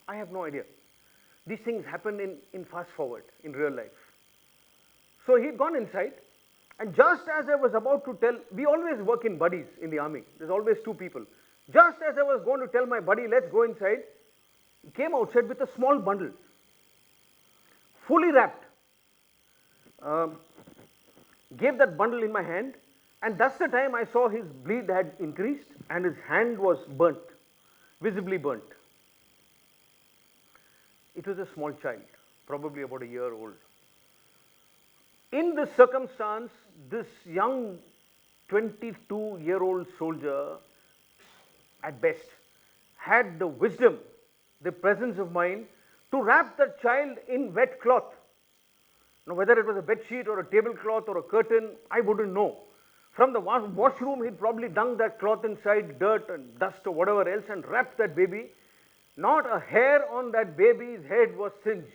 I have no idea. These things happen in fast forward, in real life. So he'd gone inside, and just as I was about to tell, we always work in buddies in the army. There's always two people. Just as I was going to tell my buddy, let's go inside, he came outside with a small bundle, fully wrapped. Gave that bundle in my hand, and that's the time I saw his bleed had increased and his hand was burnt, visibly burnt. It was a small child, probably about a year old. In this circumstance, this young 22-year-old soldier, at best, had the wisdom, the presence of mind to wrap the child in wet cloth. Now, whether it was a bed sheet or a tablecloth or a curtain, I wouldn't know. From the washroom, he'd probably dunked that cloth inside dirt and dust or whatever else and wrapped that baby. Not a hair on that baby's head was singed.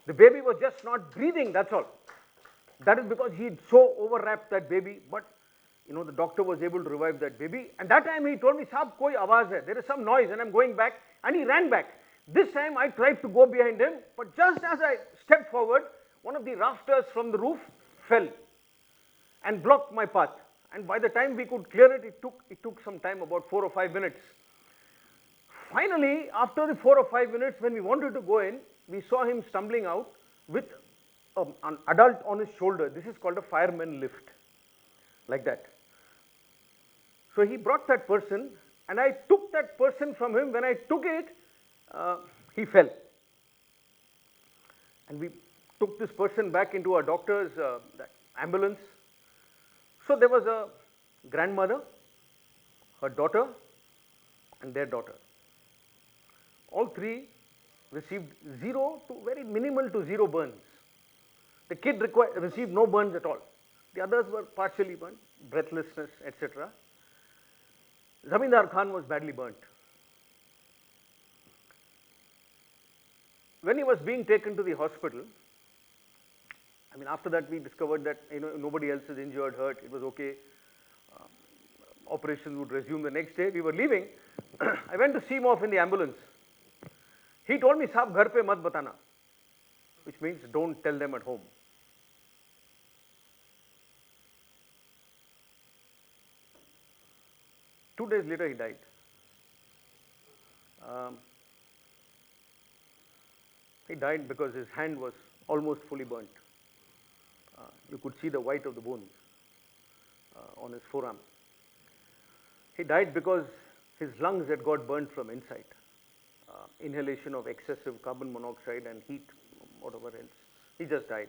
The baby was just not breathing, that's all. That is because he'd so overwrapped that baby, but the doctor was able to revive that baby. And that time he told me, Saab, koi awaaz hai, there is some noise, and I'm going back, and he ran back. This time I tried to go behind him, but just as I stepped forward, one of the rafters from the roof fell and blocked my path. And by the time we could clear it, it took some time, about 4 or 5 minutes. Finally, after the 4 or 5 minutes, when we wanted to go in, we saw him stumbling out with an adult on his shoulder. This is called a fireman lift, like that. So he brought that person, and I took that person from him. When I took it, he fell. And we took this person back into our doctor's ambulance. So there was a grandmother, her daughter, and their daughter. All three received zero to very minimal to zero burns. The kid received no burns at all. The others were partially burnt, breathlessness, etc. Zamindar Khan was badly burnt. When he was being taken to the hospital, after that we discovered that nobody else is injured, hurt, it was okay. Operations would resume the next day. We were leaving. I went to see him off in the ambulance. He told me, Saab, ghar pe mat batana, which means don't tell them at home. Two days later, he died. He died because his hand was almost fully burnt. You could see the white of the bones on his forearm. He died because his lungs had got burnt from inside. Inhalation of excessive carbon monoxide and heat, whatever else. He just died.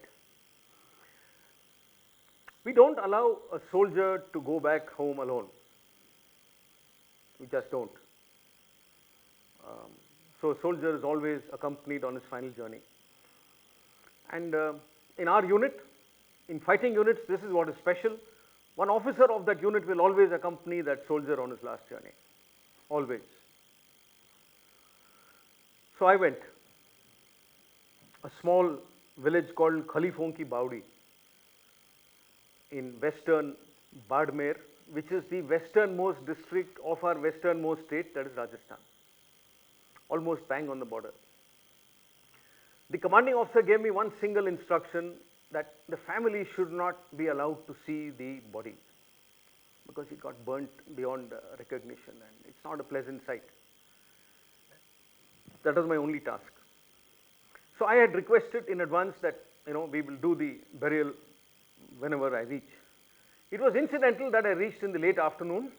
We don't allow a soldier to go back home alone. We just don't. So a soldier is always accompanied on his final journey. And in our unit, in fighting units, this is what is special. One officer of that unit will always accompany that soldier on his last journey. Always. So I went. A small village called Khalifon Ki Baudi in western Badmer, which is the westernmost district of our westernmost state, that is Rajasthan. Almost bang on the border. The commanding officer gave me one single instruction, that the family should not be allowed to see the body because it got burnt beyond recognition, and it's not a pleasant sight. That was my only task. So I had requested in advance that we will do the burial whenever I reach. It was incidental that I reached in the late afternoon.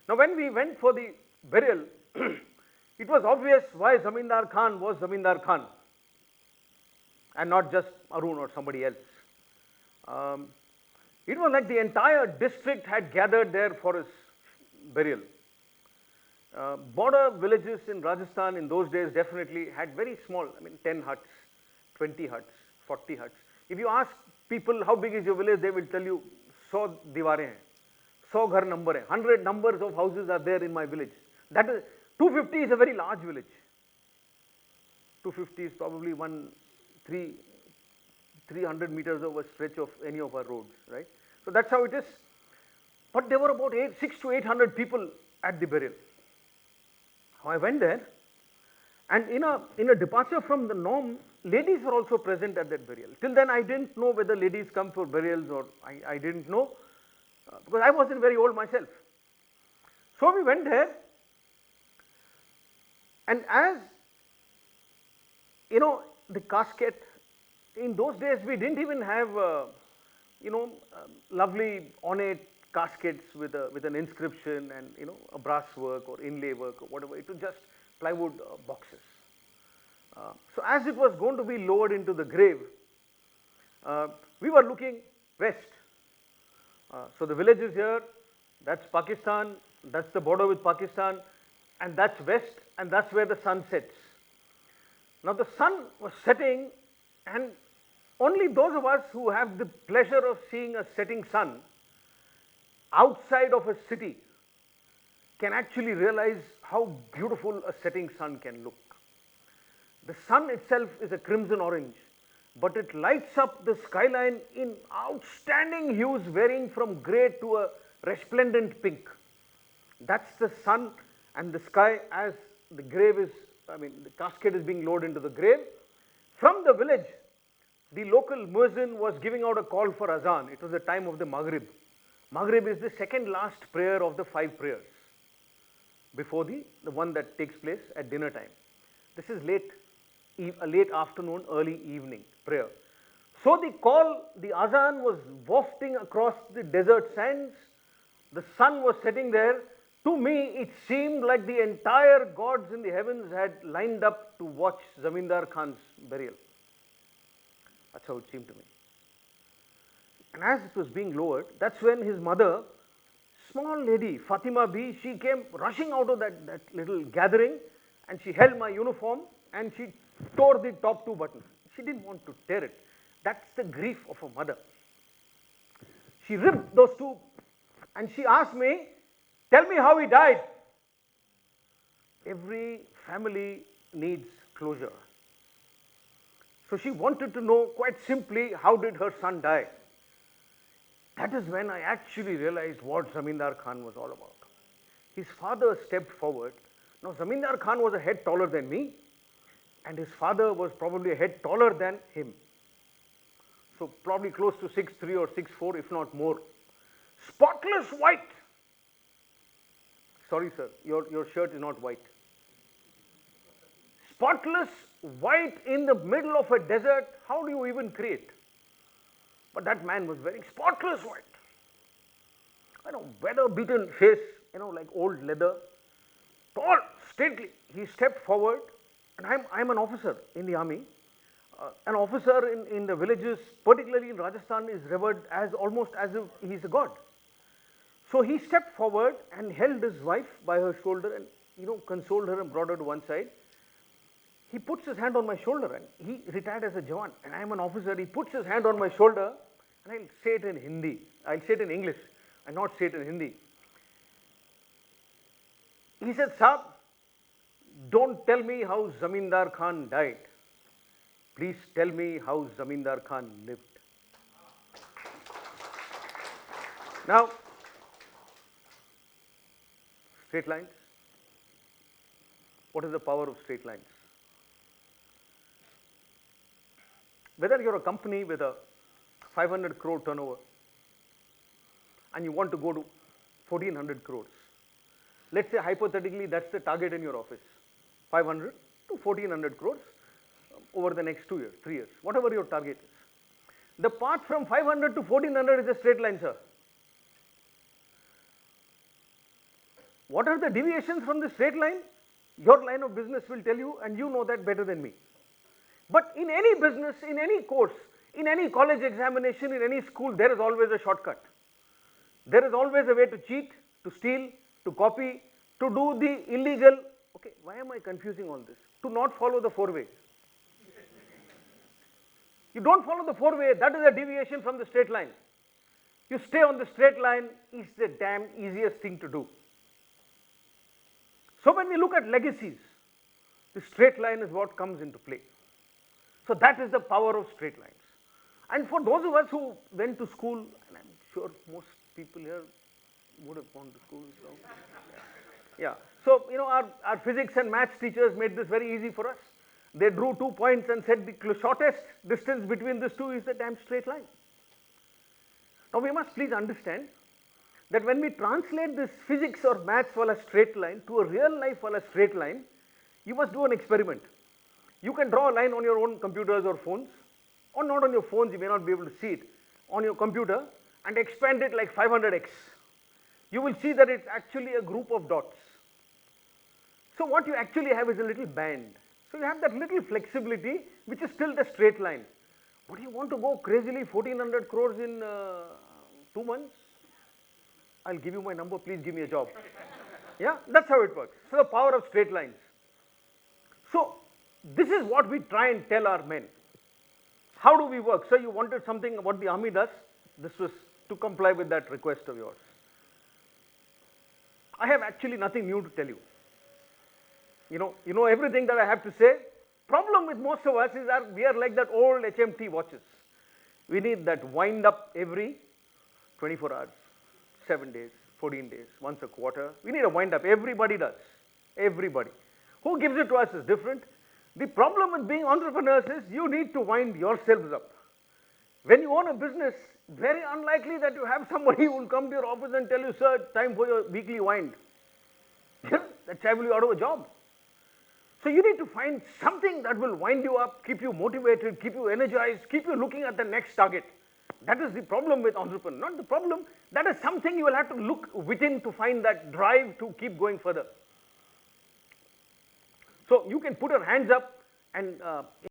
Now when we went for the burial, it was obvious why Zamindar Khan was Zamindar Khan and not just Arun or somebody else. It was like the entire district had gathered there for his burial. Border villages in Rajasthan in those days definitely had very small, 10 huts, 20 huts, 40 huts. If you ask people how big is your village, they will tell you 100 diwarein hain, 100 ghar number hai, 100 numbers of houses are there in my village. That is, 250 is a very large village. 250 is probably 300 meters of a stretch of any of our roads, right? So that's how it is. But there were about 600 to 800 people at the burial. I went there, And in a departure from the norm, ladies were also present at that burial. Till then, I didn't know whether ladies come for burials or I didn't know because I wasn't very old myself. So we went there, and as the casket, in those days we didn't even have lovely ornate caskets with an inscription and a brass work or inlay work or whatever. It was just plywood boxes. So as it was going to be lowered into the grave, we were looking west. So the village is here, that's Pakistan, that's the border with Pakistan, and that's west, and that's where the sun sets. Now the sun was setting, and only those of us who have the pleasure of seeing a setting sun outside of a city can actually realize how beautiful a setting sun can look. The sun itself is a crimson orange, but it lights up the skyline in outstanding hues varying from grey to a resplendent pink. That's the sun and the sky as the the casket is being lowered into the grave. From the village, the local muezzin was giving out a call for azan. It was the time of the Maghrib. Maghrib is the second last prayer of the 5 prayers before the one that takes place at dinner time. This is late afternoon, early evening prayer. So the azan was wafting across the desert sands. The sun was setting there. To me, it seemed like the entire gods in the heavens had lined up to watch Zamindar Khan's burial. That's how it seemed to me. And as it was being lowered, that's when his mother, small lady, Fatima B, she came rushing out of that little gathering, and she held my uniform and she tore the top 2 buttons. She didn't want to tear it. That's the grief of a mother. She ripped those 2 and she asked me, "Tell me how he died." Every family needs closure. So she wanted to know quite simply, how did her son die? That is when I actually realized what Zamindar Khan was all about. His father stepped forward. Now Zamindar Khan was a head taller than me, and his father was probably a head taller than him. So probably close to 6'3" or 6'4", if not more. Spotless white. Sorry sir, your shirt is not white. Spotless white in the middle of a desert, how do you even create? But that man was wearing spotless white. Weather-beaten face, like old leather. Tall, stately. He stepped forward, and I'm an officer in the army. An officer in the villages, particularly in Rajasthan, is revered as almost as if he's a god. So he stepped forward and held his wife by her shoulder and, consoled her and brought her to one side. He puts his hand on my shoulder, and he retired as a Jawan, and I am an officer. He puts his hand on my shoulder, and I'll say it in Hindi. I'll say it in English. I'll not say it in Hindi. He said, "Saab, don't tell me how Zamindar Khan died. Please tell me how Zamindar Khan lived." Now, straight lines. What is the power of straight lines? Whether you're a company with a 500 crore turnover and you want to go to 1400 crores, let's say hypothetically that's the target in your office, 500 to 1400 crores over the next 2 years, 3 years, whatever your target is. The path from 500 to 1400 is a straight line, sir. What are the deviations from the straight line? Your line of business will tell you, and you know that better than me. But in any business, in any course, in any college examination, in any school, there is always a shortcut. There is always a way to cheat, to steal, to copy, to do the illegal. Okay, why am I confusing all this? To not follow the 4-way. You don't follow the 4-way, that is a deviation from the straight line. You stay on the straight line is the damn easiest thing to do. So when we look at legacies, the straight line is what comes into play. So that is the power of straight lines. And for those of us who went to school, and I'm sure most people here would have gone to school. So, yeah. So, our physics and maths teachers made this very easy for us. They drew 2 points and said the shortest distance between these two is the damn straight line. Now, we must please understand that when we translate this physics or maths wala straight line to a real life wala straight line, you must do an experiment. You can draw a line on your own computers or phones, or not on your phones, you may not be able to see it, on your computer, and expand it like 500x. You will see that it's actually a group of dots. So what you actually have is a little band. So you have that little flexibility which is still the straight line. But you want to go crazily 1400 crores in 2 months? I'll give you my number, please give me a job. Yeah, that's how it works. So the power of straight lines. So this is what we try and tell our men. How do we work? So you wanted something what the army does. This was to comply with that request of yours. I have actually nothing new to tell you. You know everything that I have to say. Problem with most of us is that we are like that old HMT watches. We need that wind up every 24 hours, 7 days, 14 days, once a quarter. We need a wind up. Everybody does. Everybody. Who gives it to us is different. The problem with being entrepreneurs is you need to wind yourselves up. When you own a business, very unlikely that you have somebody who will come to your office and tell you, sir, time for your weekly wind. That's why you out of a job. So you need to find something that will wind you up, keep you motivated, keep you energized, keep you looking at the next target. That is the problem with entrepreneurs. Not the problem, that is something you will have to look within to find that drive to keep going further. So you can put your hands up and